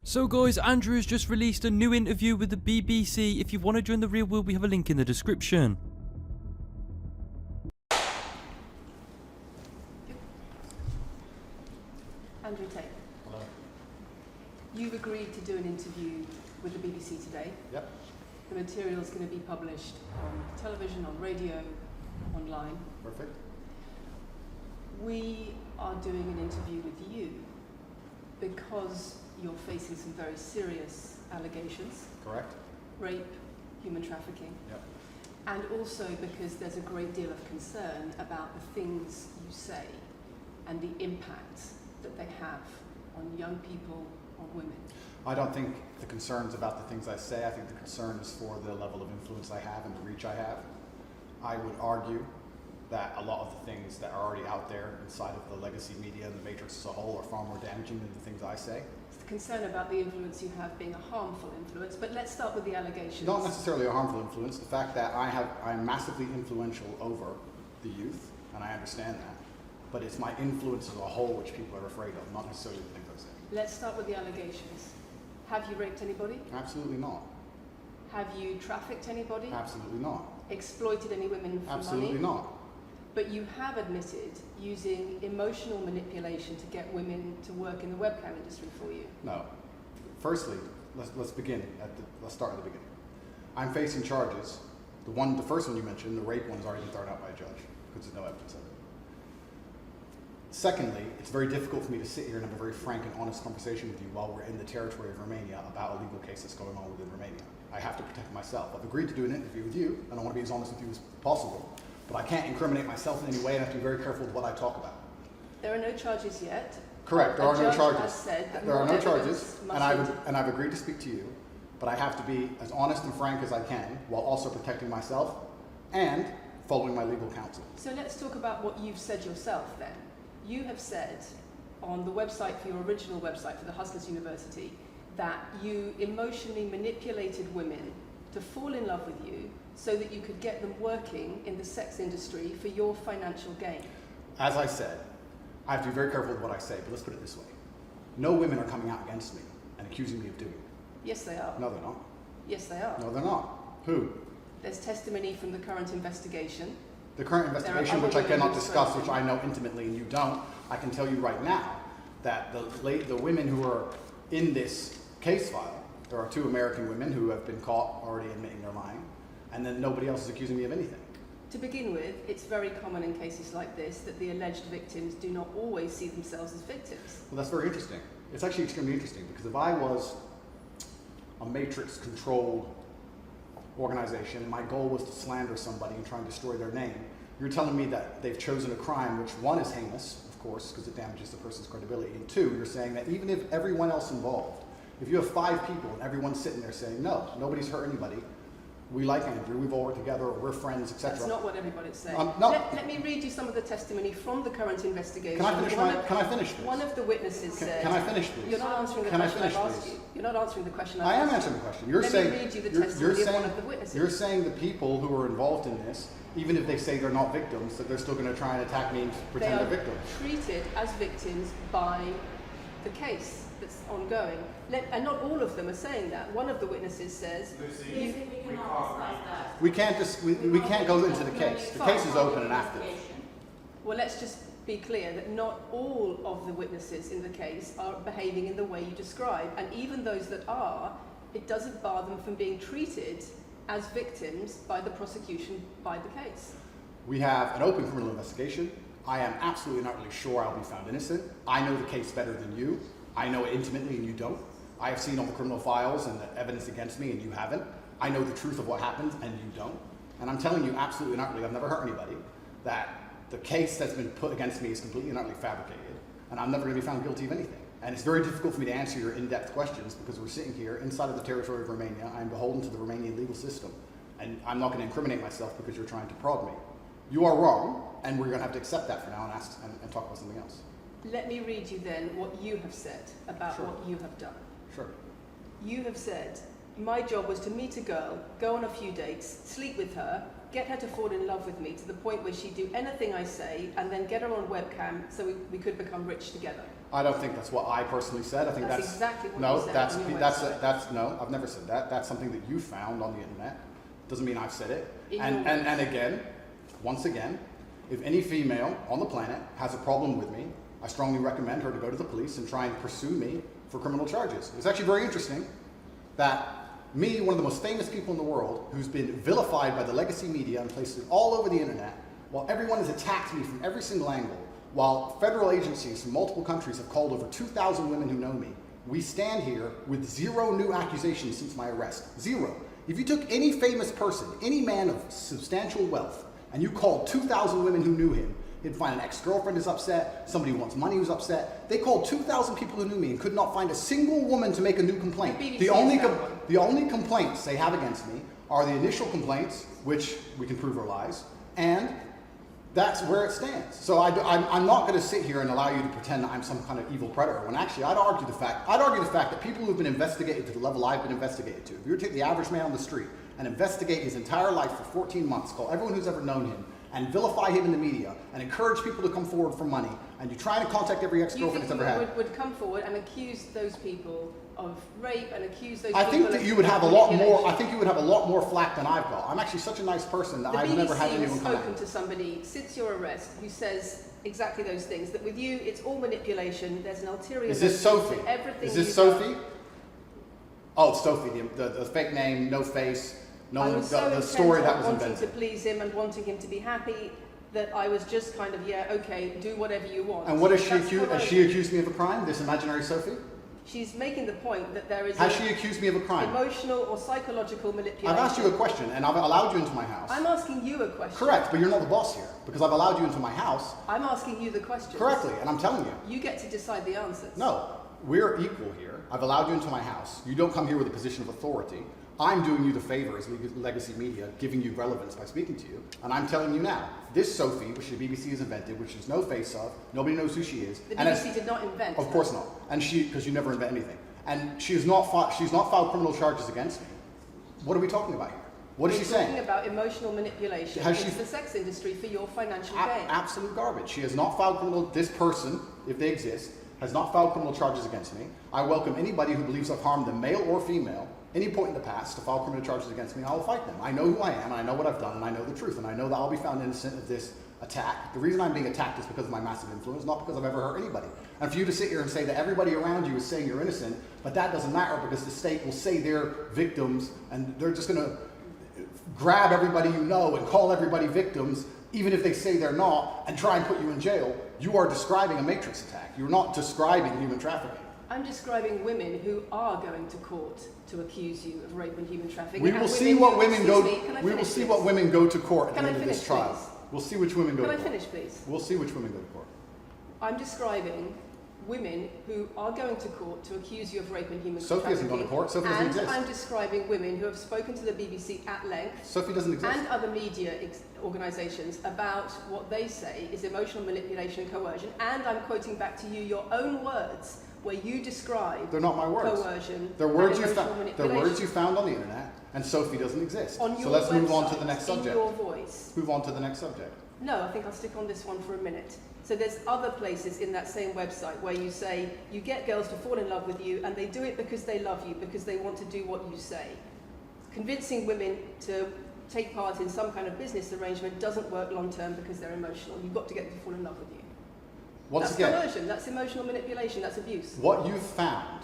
So guys, Andrew has just released a new interview with the BBC. If you want to join the real world, we have a link in the description. Andrew Tate. Hello. You've agreed to do an interview with the BBC today. Yep. The material is going to be published on television, on radio, online. Perfect. We are doing an interview with you because you're facing some very serious allegations. Correct. Rape, human trafficking. Yep. And also because there's a great deal of concern about the things you say and the impact that they have on young people, on women. I don't think the concern's about the things I say. I think the concern is for the level of influence I have and the reach I have. I would argue that a lot of the things that are already out there inside of the legacy media and the matrix as a whole are far more damaging than the things I say. It's the concern about the influence you have being a harmful influence, but let's start with the allegations. Not necessarily a harmful influence. The fact that I'm massively influential over the youth, and I understand that, but it's my influence as a whole which people are afraid of, not necessarily the things I say. Let's start with the allegations. Have you raped anybody? Absolutely not. Have you trafficked anybody? Absolutely not. Exploited any women for Absolutely money? not. But you have admitted using emotional manipulation to get women to work in the webcam industry for you. No. Firstly, let's begin let's start at the beginning. I'm facing charges. The first one you mentioned, the rape one, has already been thrown out by a judge because there's no evidence of it. Secondly, it's very difficult for me to sit here and have a very frank and honest conversation with you while we're in the territory of Romania about a legal case that's going on within Romania. I have to protect myself. I've agreed to do an interview with you, and I want to be as honest with you as possible. But I can't incriminate myself in any way, and I have to be very careful with what I talk about. There are no charges yet. Correct, there are no charges. Has said that there are no more charges, evidence and I've agreed to speak to you, but I have to be as honest and frank as I can while also protecting myself and following my legal counsel. So let's talk about what you've said yourself then. You have said on the website for your original website for the Hustlers University that you emotionally manipulated women to fall in love with you so that you could get them working in the sex industry for your financial gain. As I said, I have to be very careful with what I say, but let's put it this way. No women are coming out against me and accusing me of doing it. Yes, they are. No, they're not. Yes, they are. No, they're not. Who? There's testimony from the current investigation. The current investigation, which I cannot discuss, which I know intimately and you don't, I can tell you right now that the women who are in this case file, there are 2 American women who have been caught already admitting they're lying, and then nobody else is accusing me of anything. To begin with, it's very common in cases like this that the alleged victims do not always see themselves as victims. Well, that's very interesting. It's actually extremely interesting because if I was a matrix-controlled organization and my goal was to slander somebody and try and destroy their name, you're telling me that they've chosen a crime which, 1, is heinous, of course, because it damages the person's credibility, and 2, you're saying that even if everyone else involved, if you have 5 people and everyone's sitting there saying, no, nobody's hurt anybody, we like Andrew, we've all worked together, we're friends, etc. That's not what everybody's saying. No. Let me read you some of the testimony from the current investigation. Can I finish this? One of the witnesses said... Can I finish, please? You're not answering the question I've asked you. You're not answering the question I've asked you. I am answering the question. Let me read you the testimony of one of the witnesses. You're saying the people who are involved in this, even if they say they're not victims, that they're still going to try and attack me and pretend they're victims. They are treated as victims by the case that's ongoing. And not all of them are saying that. One of the witnesses says... We can't go into the case. The case is open and active. Well, let's just be clear that not all of the witnesses in the case are behaving in the way you describe. And even those that are, it doesn't bar them from being treated as victims by the prosecution, by the case. We have an open criminal investigation. I am absolutely and utterly sure I'll be found innocent. I know the case better than you. I know it intimately and you don't. I have seen all the criminal files and the evidence against me and you haven't. I know the truth of what happened and you don't. And I'm telling you absolutely and utterly, I've never hurt anybody, that the case that's been put against me is completely and utterly fabricated. And I'm never going to be found guilty of anything. And it's very difficult for me to answer your in-depth questions because we're sitting here inside of the territory of Romania. I'm beholden to the Romanian legal system. And I'm not going to incriminate myself because you're trying to prod me. You are wrong, and we're going to have to accept that for now and talk about something else. Let me read you then what you have said about what you have done. Sure. You have said, my job was to meet a girl, go on a few dates, sleep with her, get her to fall in love with me to the point where she'd do anything I say, and then get her on webcam so we could become rich together. I don't think that's what I personally said. I think that's exactly what no, you said that's on your that's website. that's no. I've never said that. That's something that you found on the internet. Doesn't mean I've said it. And again, once again, if any female on the planet has a problem with me, I strongly recommend her to go to the police and try and pursue me for criminal charges. It's actually very interesting that me, one of the most famous people in the world, who's been vilified by the legacy media and places all over the internet, while everyone has attacked me from every single angle, while federal agencies from multiple countries have called over 2,000 women who know me, we stand here with 0 new accusations since my arrest. 0. If you took any famous person, any man of substantial wealth, and you called 2,000 women who knew him, he'd find an ex-girlfriend is upset, somebody who wants money who's upset. They called 2,000 people who knew me and could not find a single woman to make a new complaint. The only complaints they have against me are the initial complaints, which we can prove are lies, and that's where it stands. So I'm not going to sit here and allow you to pretend that I'm some kind of evil predator, when actually I'd argue the fact that people who've been investigated to the level I've been investigated to, if you were to take the average man on the street and investigate his entire life for 14 months, call everyone who's ever known him, and vilify him in the media, and encourage people to come forward for money, and you try to contact every ex-girlfriend that's ever had. Would come forward and accuse those people of rape and accuse those I people think that of you would have a lot more. manipulation. I think you would have a lot more flack than I've got. I'm actually such a nice person that I've never had anyone has come spoken at. to somebody since your arrest who says exactly those things. That with you, it's all manipulation. There's an ulterior. Is this motive Sophie? to everything. Is this Sophie? Oh, it's Sophie, the fake name, no face, I was so the story that was wanting invented. to please him and wanting him to be happy that I was just kind of, yeah, okay, do whatever you want. And what has she That's accused? Has she accused me of a crime? This imaginary Sophie? She's making the point that there is Has she accused me of a crime? emotional or psychological manipulation. I've asked you a question, and I've allowed you into my house. I'm asking you a question. Correct, but you're not the boss here, because I've allowed you into my house I'm asking you the question. correctly, and I'm telling you. You get to decide the answers. No, we're equal here. I've allowed you into my house. You don't come here with a position of authority. I'm doing you the favor as legacy media, giving you relevance by speaking to you. And I'm telling you now, this Sophie, which the BBC has invented, which there's no face of, nobody knows who she is. The and BBC did not invent Of her. course not. And because you never invent anything. And she's not filed criminal charges against me. What are we talking about here? What is she We're talking saying? about emotional manipulation Has into she- the sex industry for your financial gain. Absolute garbage. She has not filed criminal, this person, if they exist, has not filed criminal charges against me. I welcome anybody who believes I've harmed them, male or female, any point in the past to file criminal charges against me, and I will fight them. I know who I am, and I know what I've done, and I know the truth, and I know that I'll be found innocent of this attack. The reason I'm being attacked is because of my massive influence, not because I've ever hurt anybody. And for you to sit here and say that everybody around you is saying you're innocent, but that doesn't matter because the state will say they're victims, and they're just going to grab everybody you know and call everybody victims, even if they say they're not, and try and put you in jail. You are describing a matrix attack. You're not describing human trafficking. I'm describing women who are going to court to accuse you of rape and human trafficking. We and will see what women go. Excuse me, can I We will finish, see please? what women go to court at Can the I end of this finish, trial. please? We'll see which women go Can to I court. finish, please? We'll see which women go to court. I'm describing women who are going to court to accuse you of rape and human Sophie trafficking. hasn't gone to court. Sophie doesn't and exist. I'm describing women who have spoken to the BBC at length Sophie doesn't exist. and other media organisations about what they say is emotional manipulation and coercion. And I'm quoting back to you your own words where you describe They're not my words. coercion They're words and you emotional found. They're manipulation. words you found on the internet, and Sophie doesn't exist. On your So let's move on to website, the next in subject. your voice. Move on to the next subject. No, I think I'll stick on this one for a minute. So there's other places in that same website where you say you get girls to fall in love with you and they do it because they love you, because they want to do what you say. Convincing women to take part in some kind of business arrangement doesn't work long term because they're emotional. You've got to get them to fall in love with you. Once That's again, coercion, that's emotional manipulation, that's abuse. what you've found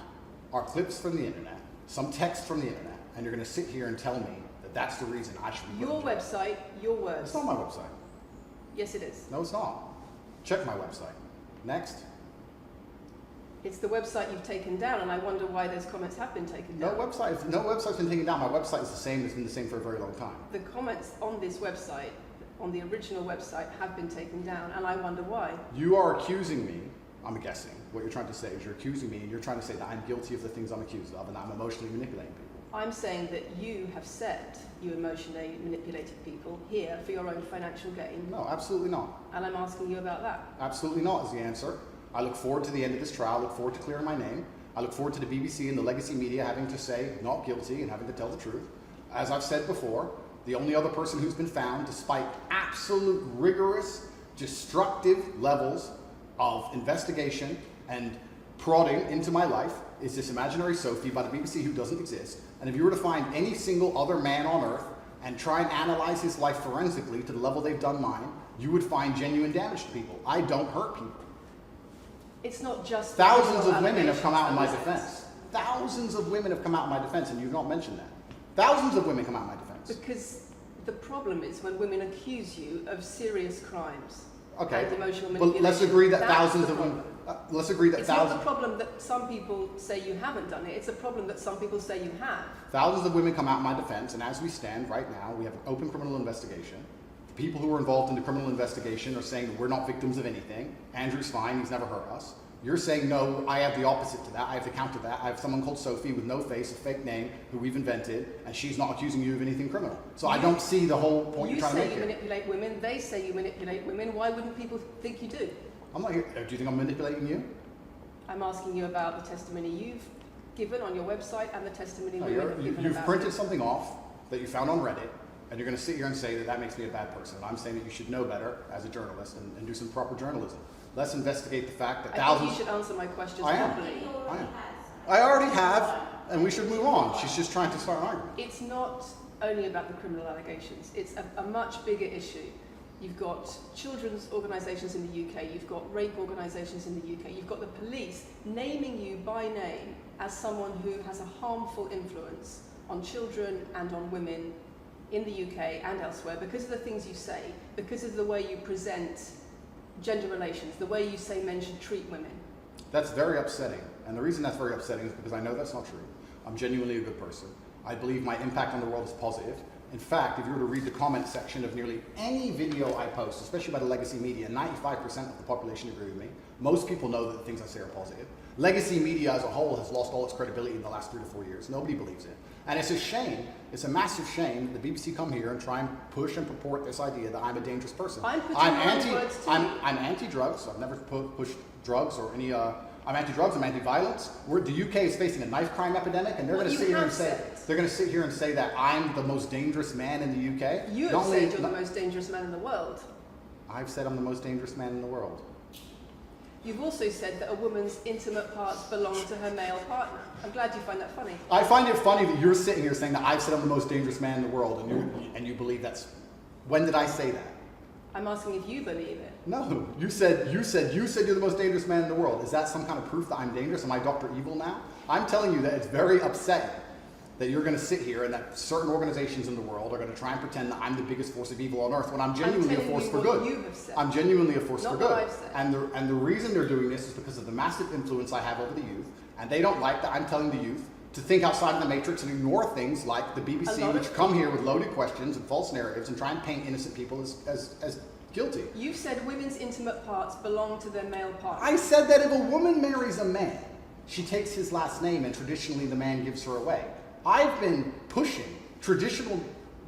are clips from the internet, some text from the internet, and you're going to sit here and tell me that that's the reason I should be put Your in jail. website, your words. It's not my website. Yes, it is. No, it's not. Check my website. Next. It's the website you've taken down, and I wonder why those comments have been taken down. No website's been taken down. My website is the same. It's been the same for a very long time. The comments on this website, on the original website, have been taken down, and I wonder why. You are accusing me, I'm guessing, what you're trying to say is you're accusing me and you're trying to say that I'm guilty of the things I'm accused of and that I'm emotionally manipulating people. I'm saying that you have said you emotionally manipulated people here for your own financial gain, No, absolutely not. and I'm asking you about that. Absolutely not is the answer. I look forward to the end of this trial. I look forward to clearing my name. I look forward to the BBC and the legacy media having to say not guilty and having to tell the truth. As I've said before, the only other person who's been found, despite absolute rigorous, destructive levels of investigation and prodding into my life is this imaginary Sophie by the BBC who doesn't exist. And if you were to find any single other man on earth and try and analyze his life forensically to the level they've done mine, you would find genuine damage to people. I don't hurt people. It's not just Thousands of women have come out in my allegations. defense. Thousands of women have come out in my defense, and you've not mentioned that. Thousands of women come out in my defense. Because the problem is when women accuse you of serious crimes Okay, and emotional but manipulation. let's agree that that's thousands the of women. problem. Let's agree that It's thousands. not the problem that some people say you haven't done it. It's a problem that some people say you have. Thousands of women come out in my defense, and as we stand right now, we have an open criminal investigation. The people who are involved in the criminal investigation are saying that we're not victims of anything. Andrew's fine, he's never hurt us. You're saying, no, I have the opposite to that. I have to counter that. I have someone called Sophie with no face, a fake name, who we've invented, and she's not accusing you of anything criminal. So I don't see the whole point You you're trying to say make you here. manipulate women, they say you manipulate women. Why wouldn't people think you do? I'm not here. Do you think I'm manipulating you? I'm asking you about the testimony you've given on your website and the testimony No, women have given you've about printed you. something off that you found on Reddit, and you're going to sit here and say that that makes me a bad person. I'm saying that you should know better as a journalist and do some proper journalism. Let's investigate the fact that I thousands. think you should answer my questions I am. properly. I already have, and we should move on. She's just trying to start an argument. It's not only about the criminal allegations. It's a much bigger issue. You've got children's organisations in the UK, you've got rape organisations in the UK, you've got the police naming you by name as someone who has a harmful influence on children and on women in the UK and elsewhere because of the things you say, because of the way you present gender relations, the way you say men should treat women. That's very upsetting. And the reason that's very upsetting is because I know that's not true. I'm genuinely a good person. I believe my impact on the world is positive. In fact, if you were to read the comment section of nearly any video I post, especially by the legacy media, 95% of the population agree with me. Most people know that the things I say are positive. Legacy media as a whole has lost all its credibility in the last 3 to 4 years. Nobody believes it. And it's a shame, it's a massive shame that the BBC come here and try and push and purport this idea that I'm a dangerous person. I'm putting my own words to you. I'm anti-drugs. I've never pushed drugs or any. I'm anti-drugs. I'm anti-violence. The UK is facing a knife crime epidemic, and they're Well, going to you sit here have and say said. they're going to sit here and say that I'm the most dangerous man in the UK. You have Not only- said you're the most dangerous man in the world. I've said I'm the most dangerous man in the world. You've also said that a woman's intimate parts belong to her male partner. I'm glad you find that funny. I find it funny that you're sitting here saying that I've said I'm the most dangerous man in the world, and you believe that's. When did I say that? I'm asking if you believe it. No, you said you're the most dangerous man in the world. Is that some kind of proof that I'm dangerous? Am I Dr. Evil now? I'm telling you that it's very upsetting that you're going to sit here and that certain organizations in the world are going to try and pretend that I'm the biggest force of evil on earth when I'm genuinely a telling force you for what good. you have said. I'm genuinely a force Not for what good. I've said. And the reason they're doing this is because of the massive influence I have over the youth, and they don't like that I'm telling the youth to think outside of the matrix and ignore things like the A BBC, lot which of come here with loaded questions and false narratives and try and paint innocent people as guilty. You've said women's intimate parts belong to their male partner. I said that if a woman marries a man, she takes his last name and traditionally the man gives her away. I've been pushing traditional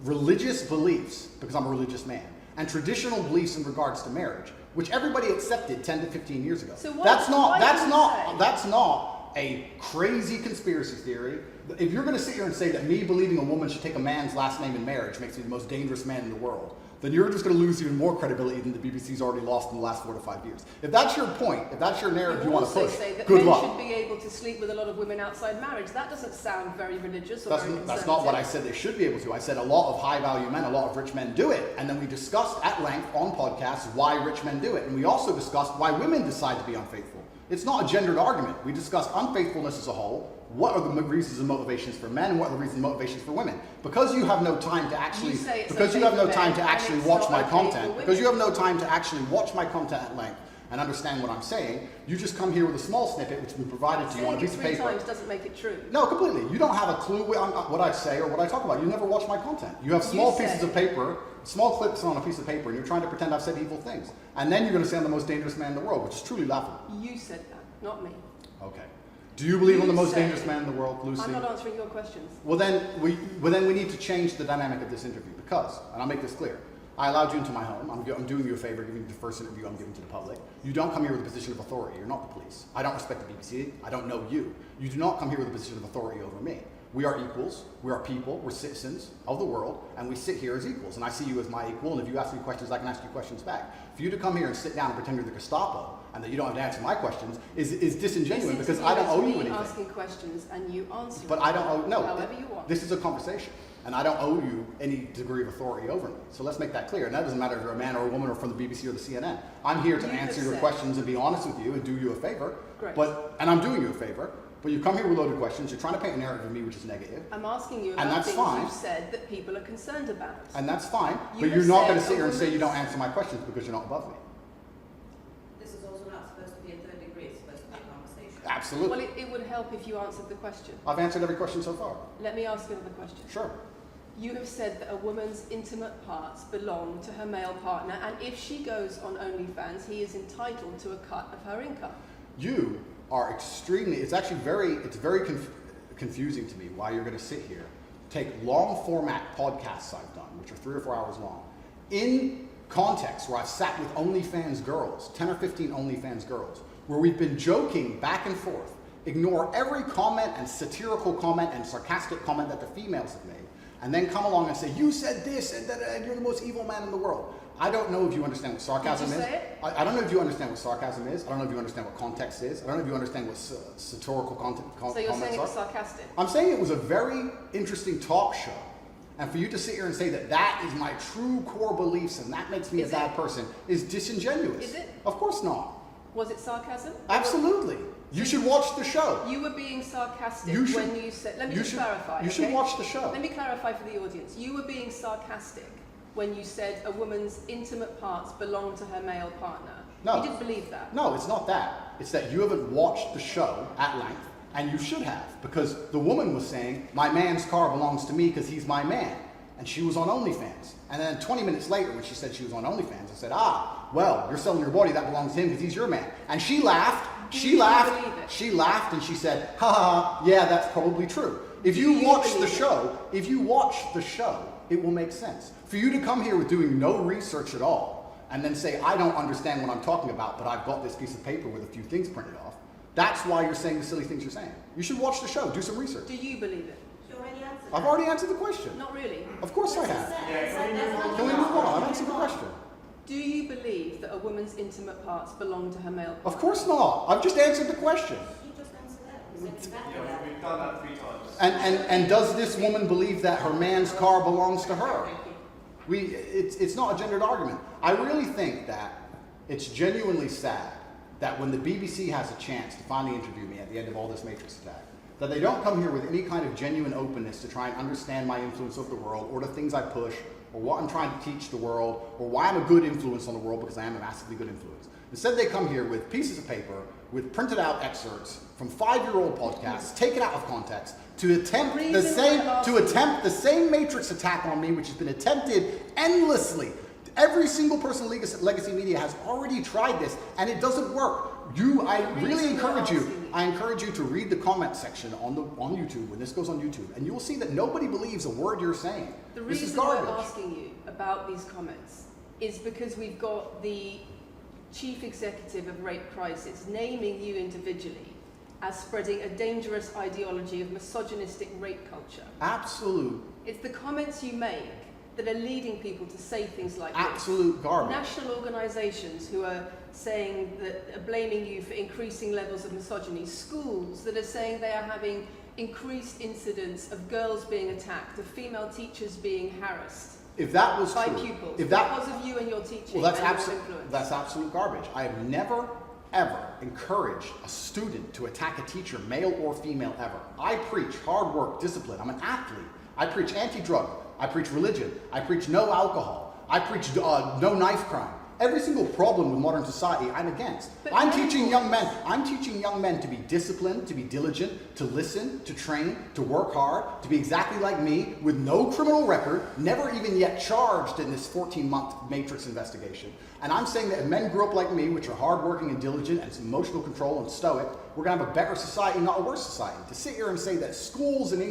religious beliefs, because I'm a religious man, and traditional beliefs in regards to marriage, which everybody accepted 10 to 15 years ago. So what- that's why do you that's not a crazy conspiracy theory. If you're going to sit here and say that me believing a woman should take a man's last name in marriage makes me the most dangerous man in the world, then you're just going to lose even more credibility than the BBC's already lost in the last 4 to 5 years. If that's your point, if that's your narrative you want to also push, say that good men luck. should be able to sleep with a lot of women outside marriage. That doesn't sound very religious or That's, very that's not what I conservative. said they should be able to. I said a lot of high-value men, a lot of rich men do it. And then we discussed at length on podcasts why rich men do it. And we also discussed why women decide to be unfaithful. It's not a gendered argument. We discussed unfaithfulness as a whole. What are the reasons and motivations for men? And what are the reasons and motivations for women? Because you have no time to actually, You say it's because you okay have no for time men, to and actually it's watch not my okay for content, women. because you have no time to actually watch my content at length and understand what I'm saying, you just come here with a small snippet which has been provided to you on a Saying it piece of 3 paper. times doesn't make it true. No, completely. You don't have a clue what I say or what I talk about. You never watch my content. You have small You pieces said- of paper, small clips on a piece of paper, and you're trying to pretend I've said evil things. And then you're going to say I'm the most dangerous man in the world, which is truly laughable. You said that, not me. Okay. Do you believe I'm the You most say- dangerous man in the world, Lucy? I'm not answering your questions. Well then we need to change the dynamic of this interview because, and I'll make this clear, I allowed you into my home. I'm doing you a favor, giving you the first interview I'm giving to the public. You don't come here with a position of authority. You're not the police. I don't respect the BBC. I don't know you. You do not come here with a position of authority over me. We are equals. We are people. We're citizens of the world, and we sit here as equals. And I see you as my equal. And if you ask me questions, I can ask you questions back. For you to come here and sit down and pretend you're the Gestapo and that you don't have to answer my questions is disingenuous This because I don't owe you interview is me anything. asking questions and you answer But I don't owe, no, however you want. this is a conversation, and I don't owe you any degree of authority over me. So let's make that clear. And that doesn't matter if you're a man or a woman or from the BBC or the CNN. I'm here to You answer have your said- questions and be honest with you and do you a favor. Great. And I'm doing you a favor, but you come here with loaded questions, you're trying to paint a narrative of me which is negative, I'm asking you And about that's things fine. you've said that people are concerned about. and that's fine, You but have you're not said going to sit a here and say you woman's- don't answer my questions because you're not above me. This is also not supposed to be a third degree, it's supposed to be a conversation. Absolutely. Well, it would help if you answered the question. I've answered every question so far. Let me ask you another question. Sure. You have said that a woman's intimate parts belong to her male partner, and if she goes on OnlyFans, he is entitled to a cut of her income. You are extremely, it's actually very confusing to me why you're going to sit here, take long format podcasts I've done, which are 3 or 4 hours long, in context where I've sat with OnlyFans girls, 10 or 15 OnlyFans girls, where we've been joking back and forth, ignore every comment and satirical comment and sarcastic comment that the females have made, and then come along and say, you said this and you're the most evil man in the world. I don't know if you understand what sarcasm Did you is. say it? I don't know if you understand what sarcasm is. I don't know if you understand what context is. I don't know if you understand what satirical So you're saying comments it was are. sarcastic? I'm saying it was a very interesting talk show. And for you to sit here and say that that is my true core beliefs and that makes me a Is bad it? person is disingenuous. Is it? Of course not. Was it sarcasm? Absolutely. You should watch the show. You were being sarcastic You should- when you said. Let me you just should- clarify. you should okay? watch the show. Let me clarify for the audience. You were being sarcastic when you said a woman's intimate parts belong to her male partner. No. You didn't believe that. No, it's not that. It's that you haven't watched the show at length, and you should have, because the woman was saying, my man's car belongs to me because he's my man. And she was on OnlyFans. And then 20 minutes later, when she said she was on OnlyFans, I said, well, you're selling your body, that belongs to him because he's your man. And she laughed, Do she you laughed, believe it? she laughed, and she said, ha ha ha, yeah, that's probably true. If Do you you watch the believe it? show, it will make sense. For you to come here with doing no research at all, and then say, I don't understand what I'm talking about, but I've got this piece of paper with a few things printed off, that's why you're saying the silly things you're saying. You should watch the show, do some research. Do you believe it? She already answered I've that. already answered the question. Not really. Of course I That's have. what it said. It said that's not Can we move on? I've answered the question. Do you believe that a woman's intimate parts belong to her male partner? Of course not. I've just answered the question. He just answered that. He said exactly Yeah, that. we've done that 3 times. And does this woman believe that her man's car belongs to her? It's not a gendered argument. I really think that it's genuinely sad that when the BBC has a chance to finally interview me at the end of all this Matrix attack, that they don't come here with any kind of genuine openness to try and understand my influence over the world or the things I push or what I'm trying to teach the world or why I'm a good influence on the world because I am a massively good influence. Instead, they come here with pieces of paper with printed out excerpts from 5-year-old podcasts, taken out of context, to attempt the same Matrix attack on me, which has been attempted endlessly. Every single person in Legacy Media has already tried this, and it doesn't work. I really encourage you. I encourage you to read the comment section on YouTube when this goes on YouTube, and you will see that nobody believes a word you're saying. The This is reason we're garbage. asking you about these comments is because we've got the chief executive of Rape Crisis naming you individually as spreading a dangerous ideology of misogynistic rape culture. Absolute It's the comments you make that are leading people to say things like Absolute this. garbage. National organisations who are saying that are blaming you for increasing levels of misogyny. Schools that are saying they are having increased incidents of girls being attacked, of female teachers being harassed If that was by true, pupils if that because of you and your teaching well, that's and your influence. that's absolute garbage. I have never ever encouraged a student to attack a teacher, male or female, ever. I preach hard work, discipline. I'm an athlete. I preach anti-drug. I preach religion. I preach no alcohol. I preach no knife crime. Every single problem with modern society, I'm against. But I'm mentors- teaching young men to be disciplined, to be diligent, to listen, to train, to work hard, to be exactly like me, with no criminal record, never even yet charged in this 14-month Matrix investigation. And I'm saying that if men grew up like me, which are hardworking and diligent and some emotional control and stoic, we're going to have a better society, not a worse society. To sit here and say that schools in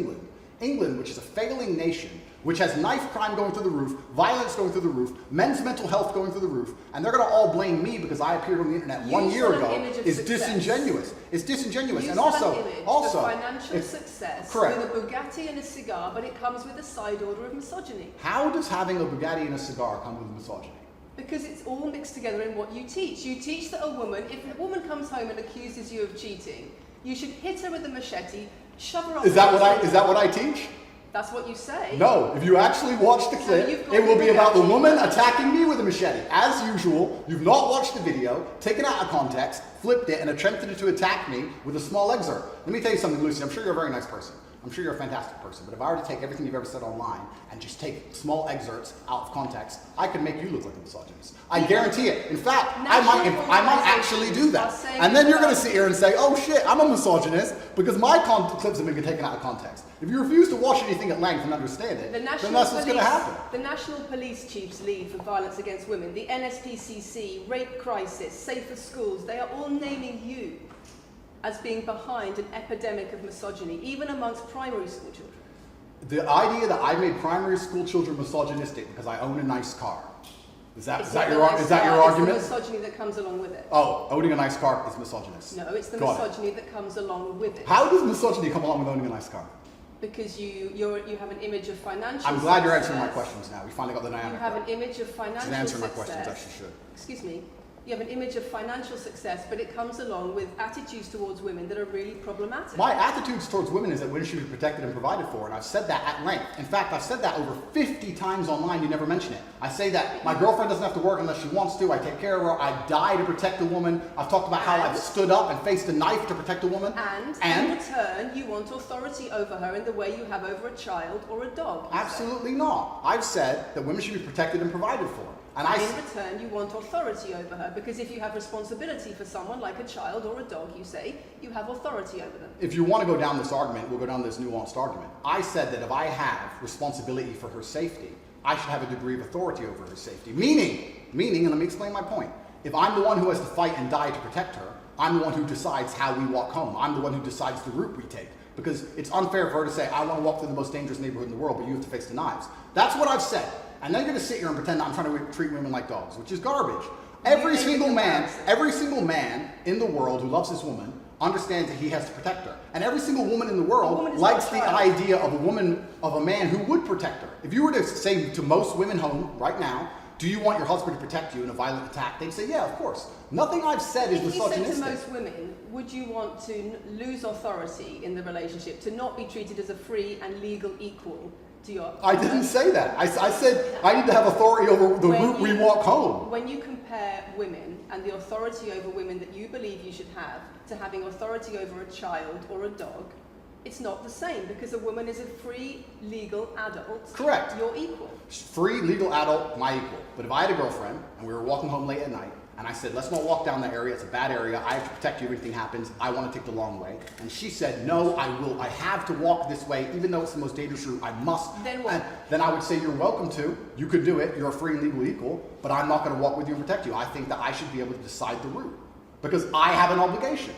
England, which is a failing nation, which has knife crime going through the roof, violence going through the roof, men's mental health going through the roof, and they're going to all blame me because I appeared on the internet You 1 year set an ago, image of is success. disingenuous. It's disingenuous. You And set also, an image also, of financial if- success correct. with a Bugatti and a cigar, but it comes with a side order of misogyny. How does having a Bugatti and a cigar come with misogyny? Because it's all mixed together in what you teach. You teach that if a woman comes home and accuses you of cheating, you should hit her with a machete, shove her up. Is that what I teach? That's what you say. No, if you actually watch the clip, it will be about the woman attacking me with a machete. As usual, you've not watched the video, taken it out of context, flipped it, and attempted to attack me with a small excerpt. Let me tell you something, Lucy. I'm sure you're a very nice person. I'm sure you're a fantastic person, but if I were to take everything you've ever said online and just take small excerpts out of context, I could make you look like a misogynist. I guarantee it. In fact, I might actually do that. And then you're going to sit here and say, oh shit, I'm a misogynist because my clips have been taken out of context. If you refuse to watch anything at length and understand it, then that's what's going to happen. The National Police Chiefs League for Violence Against Women, the NSPCC, Rape Crisis, Safer Schools, they are all naming you as being behind an epidemic of misogyny, even amongst primary school children. The idea that I made primary school children misogynistic because I own a nice car. Is that your argument? It's the misogyny that comes along with it. Oh, owning a nice car is misogynist. No, it's the misogyny that comes along with it. How does misogyny come along with owning a nice car? Because you have an image of financial I'm glad you're answering my questions now. We finally got the dynamic. You have an image of financial success. She's answering my questions as she should. Excuse me. You have an image of financial success, but it comes along with attitudes towards women that are really problematic. My attitudes towards women is that women should be protected and provided for, and I've said that at length. In fact, I've said that over 50 times online, you never mention it. I say that my girlfriend doesn't have to work unless she wants to, I take care of her, I die to protect a woman. I've talked about how I've stood up and faced a knife to protect a woman. And in return, you want authority over her in the way you have over a child or a dog. Absolutely not. I've said that women should be protected and provided for. And in return, you want authority over her, because if you have responsibility for someone like a child or a dog, you say, you have authority over them. If you want to go down this argument, we'll go down this nuanced argument. I said that if I have responsibility for her safety, I should have a degree of authority over her safety. Meaning, and let me explain my point. If I'm the one who has to fight and die to protect her, I'm the one who decides how we walk home. I'm the one who decides the route we take. Because it's unfair for her to say, I want to walk through the most dangerous neighborhood in the world, but you have to face the knives. That's what I've said. And then you're going to sit here and pretend that I'm trying to treat women like dogs, which is garbage. Every single man in the world who loves his woman understands that he has to protect her. And every single woman in the world likes the idea of a man who would protect her. If you were to say to most women home right now, do you want your husband to protect you in a violent attack? They'd say, yeah, of course. Nothing I've said is misogynistic. If you said to most women, would you want to lose authority in the relationship, to not be treated as a free and legal equal? I didn't say that. I said I need to have authority over the route we walk home. When you compare women and the authority over women that you believe you should have to having authority over a child or a dog, it's not the same, because a woman is a free, legal adult. Correct. You're equal. Free, legal adult, my equal. But if I had a girlfriend and we were walking home late at night, and I said, let's not walk down that area, it's a bad area, I have to protect you if anything happens, I want to take the long way. And she said, no, I have to walk this way, even though it's the most dangerous route, I must. Then what? Then I would say, you're welcome to, you could do it, you're a free and legal equal, but I'm not going to walk with you and protect you. I think that I should be able to decide the route, because I have an obligation.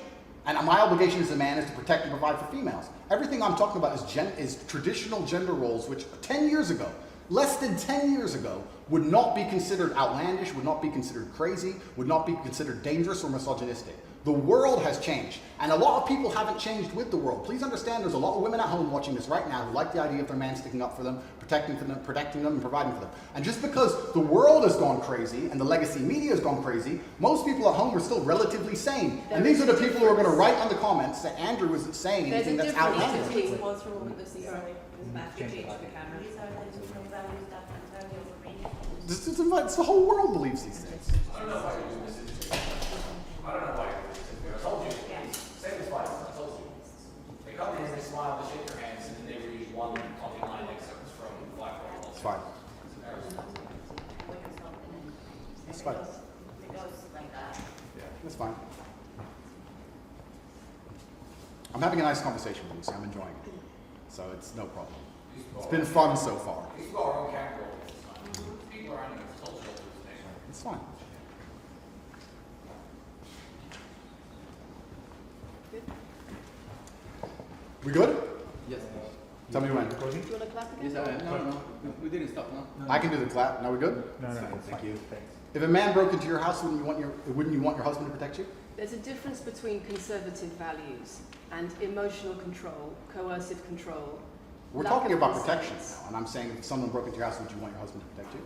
And my obligation as a man is to protect and provide for females. Everything I'm talking about is traditional gender roles, which 10 years ago, less than 10 years ago, would not be considered outlandish, would not be considered crazy, would not be considered dangerous or misogynistic. The world has changed, and a lot of people haven't changed with the world. Please understand there's a lot of women at home watching this right now who like the idea of their man sticking up for them, protecting them, and providing for them. And just because the world has gone crazy and the legacy media has gone crazy, most people at home are still relatively sane. And these are the people who are going to write on the comments that Andrew isn't saying anything that's outlandish. There's a difference between what's wrong with this. Matthew changed the camera. These are the different values that Antonio would read. It's the whole world believes these things. I don't know why you're doing this. I don't know why you're doing this. I told you. Same as twice. I told you. They come in, they smile, they shake their hands, and then they read one fucking line excerpts from Black Girl. It's fine. It's fine. It goes like that. Yeah, it's fine. I'm having a nice conversation with Lucy. I'm enjoying it. So it's no problem. It's been fun so far. These people are our own capital. People around here, it's cultural to this nation. It's fine. We good? Yes. Tell me when. Do you want to clap again? Yes, no. We didn't stop, no? I can do the clap. Now we good? No, thank you. Thanks. If a man broke into your house, wouldn't you want your husband to protect you? There's a difference between conservative values and emotional control, coercive control. We're talking about protection now, and I'm saying if someone broke into your house, would you want your husband to protect you?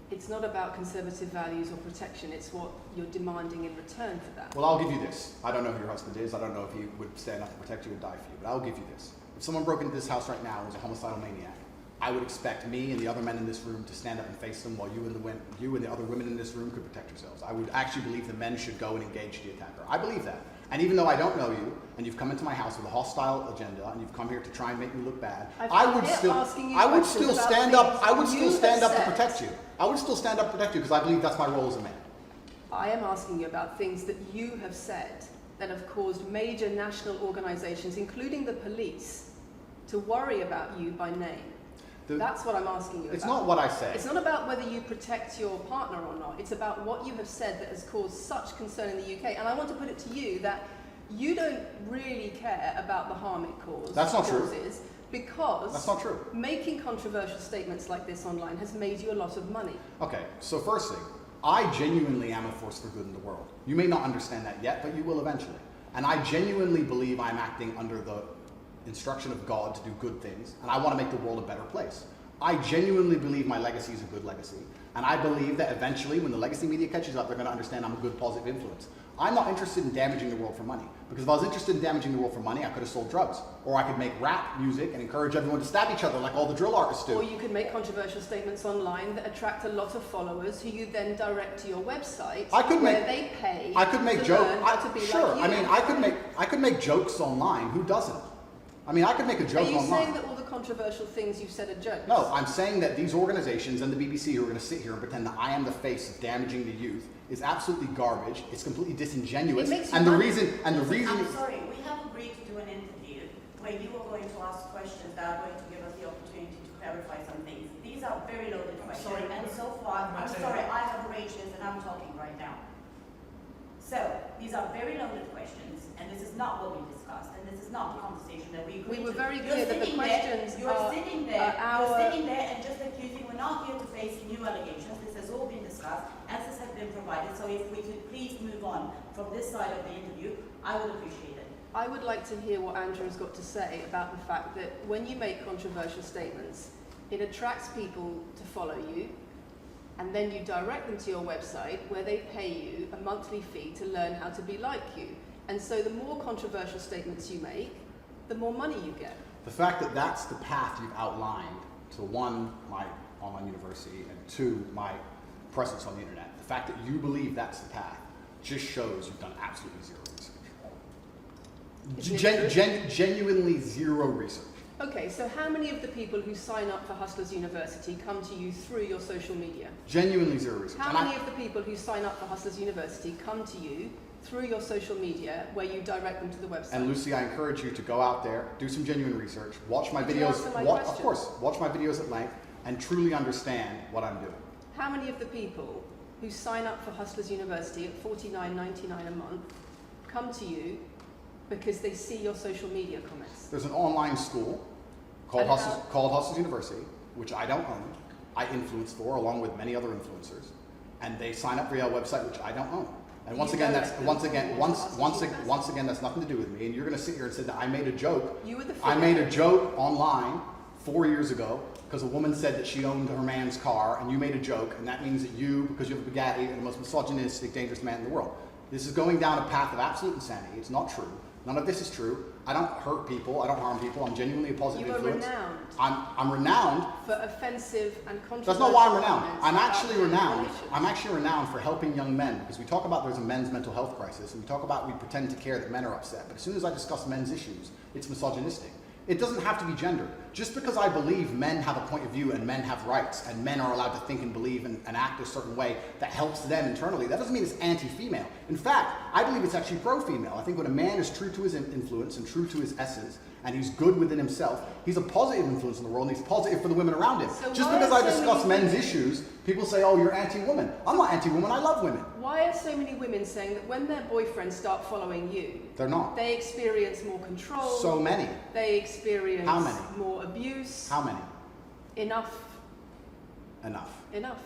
It's not about conservative values or protection, it's what you're demanding in return for that. Well, I'll give you this. I don't know who your husband is. I don't know if he would stand up to protect you or die for you, but I'll give you this. If someone broke into this house right now and was a homicidal maniac, I would expect me and the other men in this room to stand up and face them while you and the other women in this room could protect yourselves. I would actually believe the men should go and engage the attacker. I believe that. And even though I don't know you, and you've come into my house with a hostile agenda, and you've come here to try and make me look bad, I would still stand up to protect you. I would still stand up to protect you because I believe that's my role as a man. I am asking you about things that you have said that have caused major national organizations, including the police, to worry about you by name. That's what I'm asking you about. It's not what I say. It's not about whether you protect your partner or not. It's about what you have said that has caused such concern in the UK. And I want to put it to you that you don't really care about the harm it causes. That's not true. Because that's not true. Making controversial statements like this online has made you a lot of money. Okay, so first thing, I genuinely am a force for good in the world. You may not understand that yet, but you will eventually. And I genuinely believe I'm acting under the instruction of God to do good things, and I want to make the world a better place. I genuinely believe my legacy is a good legacy, and I believe that eventually when the legacy media catches up, they're going to understand I'm a good positive influence. I'm not interested in damaging the world for money, because if I was interested in damaging the world for money, I could have sold drugs, or I could make rap music and encourage everyone to stab each other like all the drill artists do. Or you could make controversial statements online that attract a lot of followers who you then direct to your website where they pay I could make to jokes. learn how to be Sure, like you. I could make jokes online. Who doesn't? I mean, I could make a joke online. Are you online. saying that all the controversial things you've said are jokes? No, I'm saying that these organizations and the BBC who are going to sit here and pretend that I am the face of damaging the youth is absolutely garbage. It's completely disingenuous. It makes you and the money. reason I'm sorry, we have agreed to do an interview where you are going to ask questions that are going to give us the opportunity to clarify some things. These are very loaded questions, and so far, I'm sorry, I have arranged this and I'm talking right now. So, these are very loaded questions, and this is not what we discussed, and this is not the conversation that we agreed to. We were very clear that the questions You're sitting there and just accusing, we're not here to face new allegations. This has all been discussed, answers have been provided, so if we could please move on from this side of the interview, I would appreciate it. I would like to hear what Andrew's got to say about the fact that when you make controversial statements, it attracts people to follow you, and then you direct them to your website where they pay you a monthly fee to learn how to be like you. And so the more controversial statements you make, the more money you get. The fact that that's the path you've outlined to one, my online university, and two, my presence on the internet, the fact that you believe that's the path just shows you've done absolutely zero research. Genuinely zero research. Okay, so how many of the people who sign up for Hustlers University come to you through your social media? Genuinely zero research. How many of the people who sign up for Hustlers University come to you through your social media where you direct them to the website? And Lucy, I encourage you to go out there, do some genuine research, watch my Did you videos, answer my of question? course, watch my videos at length, and truly understand what I'm doing. How many of the people who sign up for Hustlers University at $49.99 a month come to you because they see your social media comments? There's an online school called Hustlers University, which I don't own. I influence for, along with many other influencers, and they sign up via a website which I don't own. And once again, that's nothing to do with me. And you're going to sit here and say that I made a joke. I made a joke online 4 years ago because a woman said that she owned her man's car, and you made a joke, and that means that you, because you have a Bugatti, are the most misogynistic, dangerous man in the world. This is going down a path of absolute insanity. It's not true. None of this is true. I don't hurt people. I don't harm people. I'm genuinely a positive influence. You are renowned. I'm renowned for offensive and controversial. That's not why I'm renowned. comments I'm about actually renowned. manipulation. I'm actually renowned for helping young men, because we talk about there's a men's mental health crisis, and we talk about we pretend to care that men are upset. But as soon as I discuss men's issues, it's misogynistic. It doesn't have to be gendered. Just because I believe men have a point of view and men have rights and men are allowed to think and believe and act a certain way that helps them internally, that doesn't mean it's anti-female. In fact, I believe it's actually pro-female. I think when a man is true to his influence and true to his essence, and he's good within himself, he's a positive influence in the world, and he's positive for the women around him. So just why because are I so discuss many men's issues, people say, oh, you're anti-woman. I'm not anti-woman, I love women. Why are so many women saying that when their boyfriends start following you, They're not. they experience more control? So many. They experience How many? more abuse? How many? Enough. Enough.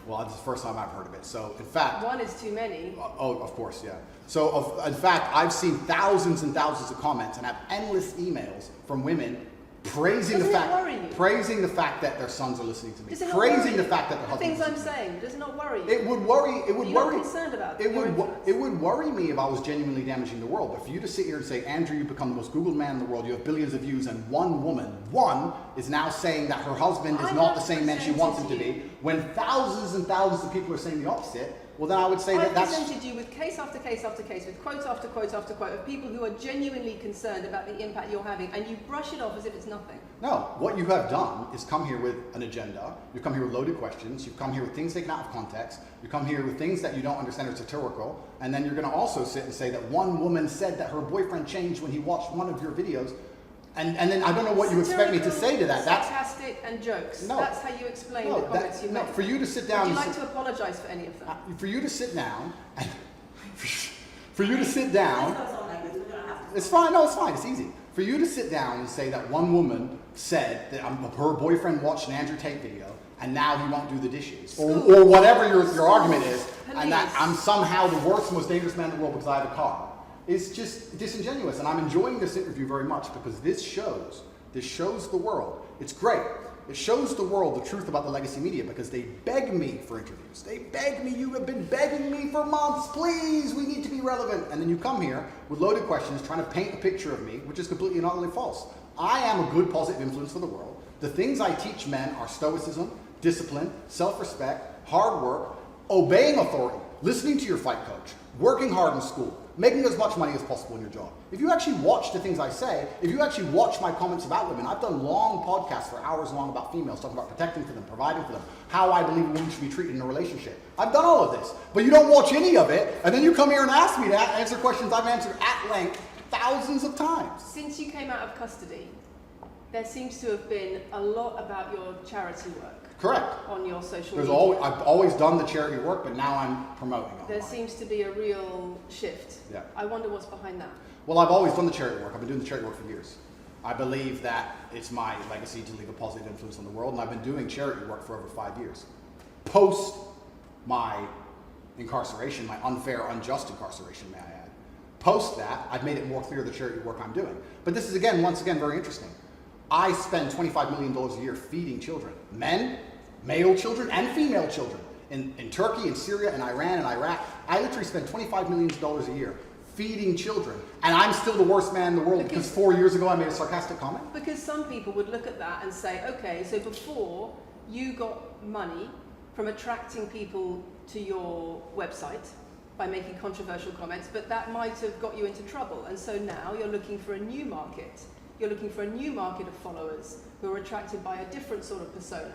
Well, this is the first time I've heard of it. So, in fact... One is too many. Oh, of course, yeah. So, in fact, I've seen thousands and thousands of comments and have endless emails from women praising Doesn't the it fact, worry you? praising the fact that their sons are listening to me, Does it not praising worry the you? fact that their The husbands things I'm listen to me. saying, does it not worry you? It would worry. It would You're worry. not concerned about It your would. influence. It would worry me if I was genuinely damaging the world. But for you to sit here and say, Andrew, you've become the most Googled man in the world. You have billions of views, and one woman, is now saying that her husband is I not have the same man she wants him to presented be. When thousands and thousands of people are saying the opposite, well, then I would say I that that's. presented you with case after case after case, with quote after quote after quote of people who are genuinely concerned about the impact you're having, and you brush it off as if it's nothing. No, what you have done is come here with an agenda. You've come here with loaded questions. You've come here with things taken out of context. You come here with things that you don't understand are satirical. And then you're going to also sit and say that one woman said that her boyfriend changed when he watched one of your videos. And then I don't know what you expect me to say to that. That's sarcastic and jokes. No. That's how you explain no, the comments you no. make. For you to sit down. Would you and like to apologise for any of them? for you to sit down. And for you to sit down. This goes on like this, we're gonna have to. It's fine. No, it's fine. It's easy. For you to sit down and say that one woman said that her boyfriend watched an Andrew Tate video and now he won't do the dishes, or whatever your argument is, and that I'm somehow the worst, most dangerous man in the world because I have a car, is just disingenuous. And I'm enjoying this interview very much because this shows the world. It's great. It shows the world the truth about the legacy media because they beg me for interviews. They beg me. You have been begging me for months. Please, we need to be relevant. And then you come here with loaded questions trying to paint a picture of me, which is completely and utterly false. I am a good positive influence for the world. The things I teach men are stoicism, discipline, self-respect, hard work, obeying authority, listening to your fight coach, working hard in school, making as much money as possible in your job. If you actually watch the things I say, if you actually watch my comments about women, I've done long podcasts for hours long about females, talking about protecting for them, providing for them, how I believe a woman should be treated in a relationship. I've done all of this, but you don't watch any of it, and then you come here and ask me to answer questions I've answered at length thousands of times. Since you came out of custody, there seems to have been a lot about your charity work. Correct. On your social There's media. I've always done the charity work, but now I'm promoting online. There seems to be a real shift. Yeah. I wonder what's behind that. Well, I've always done the charity work. I've been doing the charity work for years. I believe that it's my legacy to leave a positive influence on the world, and I've been doing charity work for over 5 years. Post my incarceration, my unfair, unjust incarceration, may I add. Post that, I've made it more clear the charity work I'm doing. But this is, once again, very interesting. I spend $25 million a year feeding children. Men, male children, and female children. In Turkey, in Syria, in Iran, and Iraq, I literally spend $25 million a year feeding children. And I'm still the worst man in the world because 4 years ago I made a sarcastic comment? Because some people would look at that and say, okay, so before you got money from attracting people to your website by making controversial comments, but that might have got you into trouble. And so now you're looking for a new market. You're looking for a new market of followers who are attracted by a different sort of persona.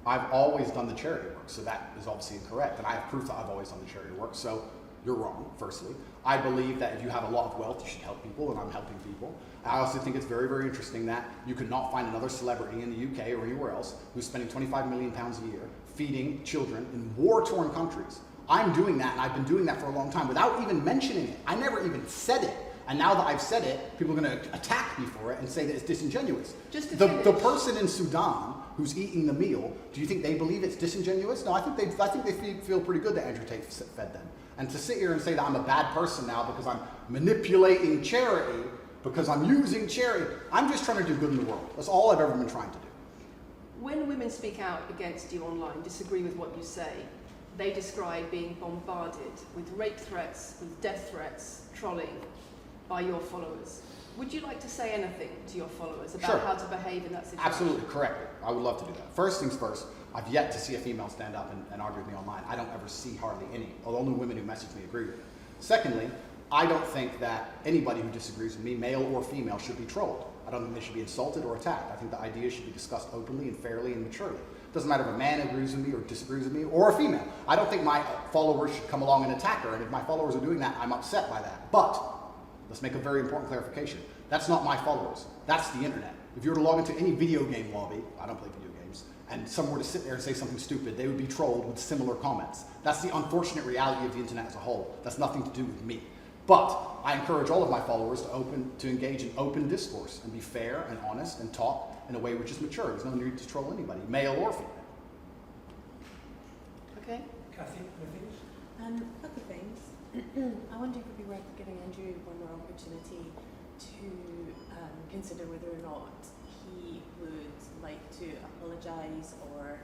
I've always done the charity work, so that is obviously incorrect. And I have proof that I've always done the charity work, so you're wrong, firstly. I believe that if you have a lot of wealth, you should help people, and I'm helping people. I also think it's very, very interesting that you could not find another celebrity in the UK or anywhere else who's spending £25 million a year feeding children in war-torn countries. I'm doing that, and I've been doing that for a long time without even mentioning it. I never even said it. And now that I've said it, people are going to attack me for it and say that it's disingenuous. The person in Sudan who's eating the meal, do you think they believe it's disingenuous? No, I think they feel pretty good that Andrew Tate fed them. And to sit here and say that I'm a bad person now because I'm manipulating charity, because I'm using charity, I'm just trying to do good in the world. That's all I've ever been trying to do. When women speak out against you online, disagree with what you say, they describe being bombarded with rape threats, with death threats, trolling by your followers. Would you like to say anything to your followers about how to behave in that situation? Absolutely, correctly. I would love to do that. First things first, I've yet to see a female stand up and argue with me online. I don't ever see hardly any. Only women who message me agree with me. Secondly, I don't think that anybody who disagrees with me, male or female, should be trolled. I don't think they should be insulted or attacked. I think the ideas should be discussed openly and fairly and maturely. It doesn't matter if a man agrees with me or disagrees with me, or a female. I don't think my followers should come along and attack her, and if my followers are doing that, I'm upset by that. But let's make a very important clarification. That's not my followers. That's the internet. If you were to log into any video game lobby, I don't play video games, and someone were to sit there and say something stupid, they would be trolled with similar comments. That's the unfortunate reality of the internet as a whole. That's nothing to do with me. But I encourage all of my followers to engage in open discourse and be fair and honest and talk in a way which is mature. There's no need to troll anybody, male or female. Okay. Kathy, anything? A couple of things. I wonder if it would be worth giving Andrew one more opportunity to consider whether or not he would like to apologise or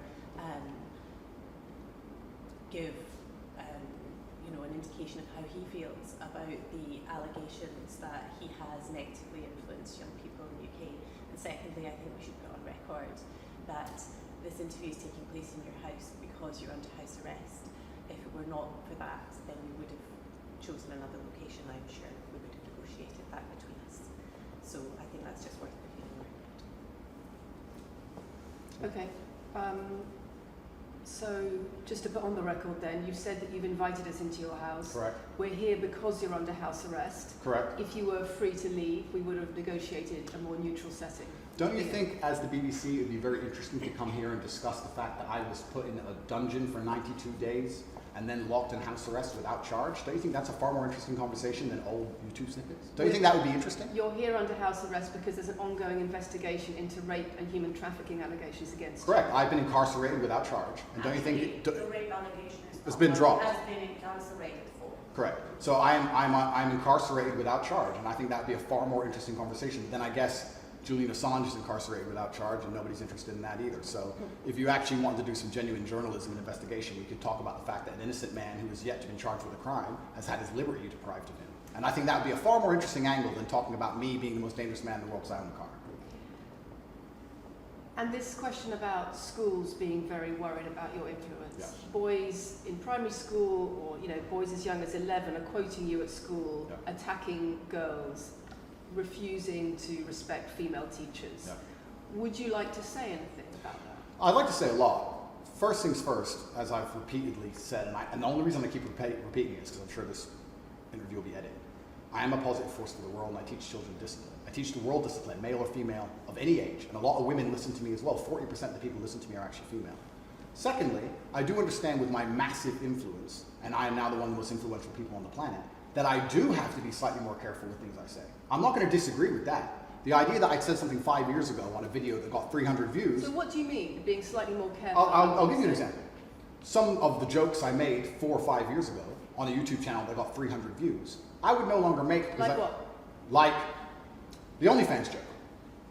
give an indication of how he feels about the allegations that he has negatively influenced young people in the UK. And secondly, I think we should put on record that this interview is taking place in your house because you're under house arrest. If it were not for that, then we would have chosen another location, I'm sure. We would have negotiated that between us. So I think that's just worth putting on record. Okay. So, just to put on the record then, you've said that you've invited us into your house. Correct. We're here because you're under house arrest. Correct. If you were free to leave, we would have negotiated a more neutral setting. Don't you think, as the BBC, it would be very interesting to come here and discuss the fact that I was put in a dungeon for 92 days and then locked in house arrest without charge? Don't you think that's a far more interesting conversation than old YouTube snippets? Don't you think that would be interesting? You're here under house arrest because there's an ongoing investigation into rape and human trafficking allegations against Correct. I've been incarcerated without charge. And don't you think... The rape allegation It's been dropped. has been incarcerated for. Correct. So I'm incarcerated without charge, and I think that would be a far more interesting conversation than, I guess, Julian Assange is incarcerated without charge, and nobody's interested in that either. So if you actually wanted to do some genuine journalism and investigation, we could talk about the fact that an innocent man who has yet to be charged with a crime has had his liberty deprived of him. And I think that would be a far more interesting angle than talking about me being the most dangerous man in the world because I own a car. And this question about schools being very worried about your influence. Yes. Boys in primary school, or boys as young as 11 are quoting you at school, Yeah. attacking girls, refusing to respect female teachers. Yeah. Would you like to say anything about that? I'd like to say a lot. First things first, as I've repeatedly said, and the only reason I keep repeating it is because I'm sure this interview will be edited. I am a positive force for the world, and I teach children discipline. I teach the world discipline, male or female, of any age. And a lot of women listen to me as well. 40% of the people who listen to me are actually female. Secondly, I do understand with my massive influence, and I am now the one of the most influential people on the planet, that I do have to be slightly more careful with things I say. I'm not going to disagree with that. The idea that I said something 5 years ago on a video that got 300 views... So what do you mean, being slightly more careful? I'll give you an example. Some of the jokes I made 4 or 5 years ago on a YouTube channel that got 300 views, I would no longer make... Like what? Like the OnlyFans joke,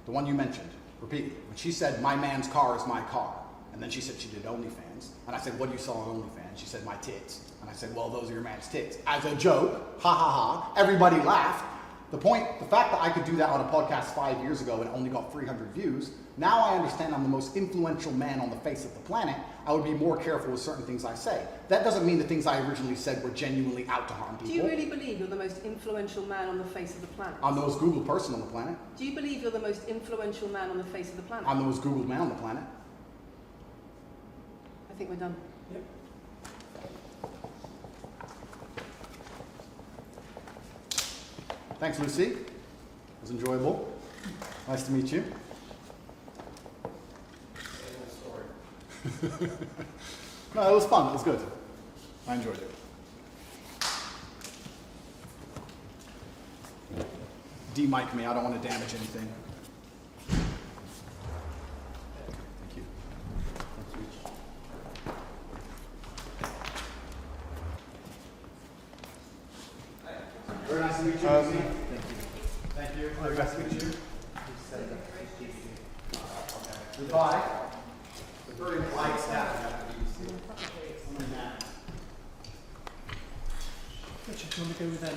the one you mentioned repeatedly. When she said, my man's car is my car, and then she said she did OnlyFans, and I said, what do you sell on OnlyFans? She said, my tits. And I said, well, those are your man's tits. As a joke, ha ha ha, everybody laughed. The fact that I could do that on a podcast 5 years ago and only got 300 views, now I understand I'm the most influential man on the face of the planet. I would be more careful with certain things I say. That doesn't mean the things I originally said were genuinely out to harm people. Do you really believe you're the most influential man on the face of the planet? I'm the most Googled person on the planet. Do you believe you're the most influential man on the face of the planet? I'm the most Googled man on the planet. I think we're done. Yep. Thanks, Lucy. It was enjoyable. Nice to meet you. No, it was fun. It was good. I enjoyed it. De-mic me. I don't want to damage anything. Thank you. Very nice to meet you. Lucy. Thank you. Very nice to meet you. Goodbye. The very polite staff at the BBC. Richard, do you want to go with them?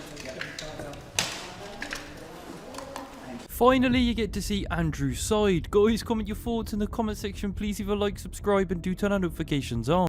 Finally, you get to see Andrew's side. Guys, comment your thoughts in the comment section. Please leave a like, subscribe, and do turn our notifications on.